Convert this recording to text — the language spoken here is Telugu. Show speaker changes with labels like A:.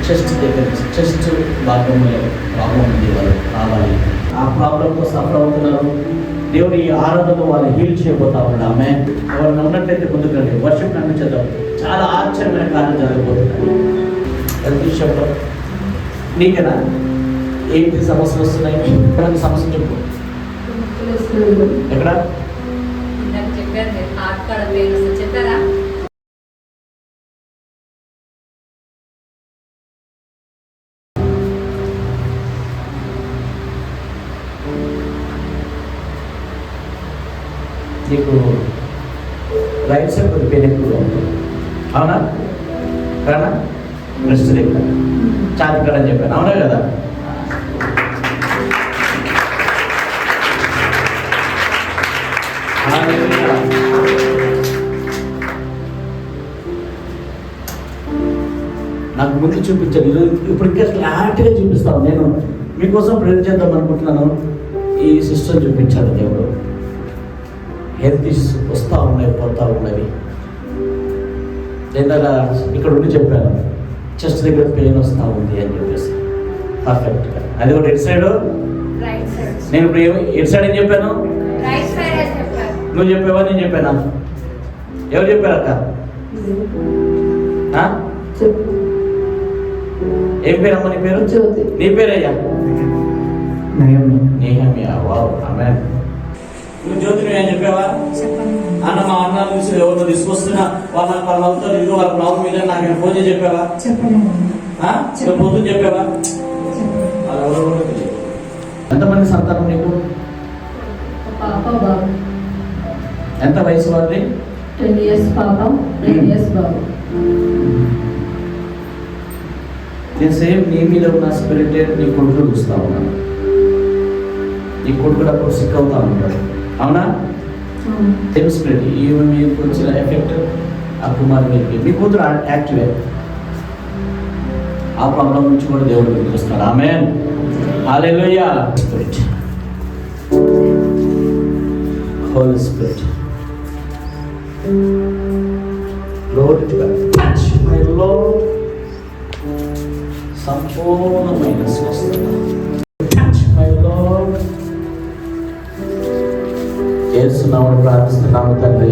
A: చెస్ట్ దగ్గర చెస్ట్ భాగంలో ప్రాబ్లం ఉంది, వాళ్ళు రావాలి. ఆ ప్రాబ్లంతో సఫర్ అవుతున్నారు. దేవుడు ఈ ఆరాధనలో వాళ్ళు హీల్ చేయబోతా ఉన్నాడు. ఆమె ఎవరు ఉన్నట్లయితే ముందుకండి వర్షం కనిపించేద్దాం. చాలా ఆశ్చర్యమైన కార్యం జరగబోతున్నాయి ప్రతి విషయంలో. నీకేనా ఏంటి సమస్యలు వస్తున్నాయి? ఎక్కడ సమస్య చెప్పు. ఎక్కడ
B: చెప్పారా?
A: నీకు రైట్ సైడ్ కొద్ది పెయిన్ ఎక్కువగా ఉంటుంది, అవునా? కానా బ్రెస్ట్ దగ్గర ఛాతి కాడ అని చెప్పాను, అవునా కదా? నాకు ముందు చూపించాను, ఇప్పుడు ఇంకా క్లారిటీగా చూపిస్తాను. నేను మీకోసం ప్రేర్ చేద్దాం అనుకుంటున్నాను. ఈ సిస్టమ్ చూపించాడు దేవుడు. హెల్త్ ఇష్యూస్ వస్తూ ఉన్నాయి, పోతూ ఉన్నవి. నేను ఇక్కడ ఉండి చెప్పాను, చెస్ట్ దగ్గర పెయిన్ వస్తూ ఉంది అని చెప్పేసి పర్ఫెక్ట్గా. అది కూడా ఎటు సైడ్? నేను ఇప్పుడు ఎటు సైడ్ ఏం చెప్పాను? నువ్వు చెప్పావా నేను చెప్పానా? ఎవరు చెప్పారు అక్క? ఏం పేరమ్మా నీ పేరు? జ్యోతి. నీ పేరయ్యా? నేహమ్యా. వావ్, ఆమేన్. నువ్వు జ్యోతి నువ్వు ఏం చెప్పావా? అన్న మా అన్న ఎవరినో తీసుకొస్తున్నా వాళ్ళతో ఇదిగో వాళ్ళ ప్రాబ్లం మీద నాకు ఫోన్ చేసి చెప్పావా? పొద్దున్న చెప్పావా? ఎంతమంది సంతానం నీకు? ఎంత వయసు వాళ్ళది?
B: 10 years పాప, 9 years బాబు.
A: నేను సేమ్ నీ మీద ఉన్న స్పిరిట్ నీ కొడుకు చూస్తా ఉన్నాను. నీ కొడుకు అప్పుడు సిక్ అవుతా ఉంటాడు, అవునా? సేమ్ స్పిరిట్ ఈమె మీకు వచ్చిన ఎఫెక్ట్ ఆ కుమార్ మీదకి. మీ కూతురు యాక్టివే. ఆ ప్రాబ్లం నుంచి కూడా దేవుడు మీకు చూస్తున్నాడు. Amen, hallelujah. Spirit, holy spirit, Lord, touch my Lord. సంపూర్ణమైన స్వస్థత. Touch my Lord. యేసు నామములో ప్రార్థిస్తున్నాము తండ్రి.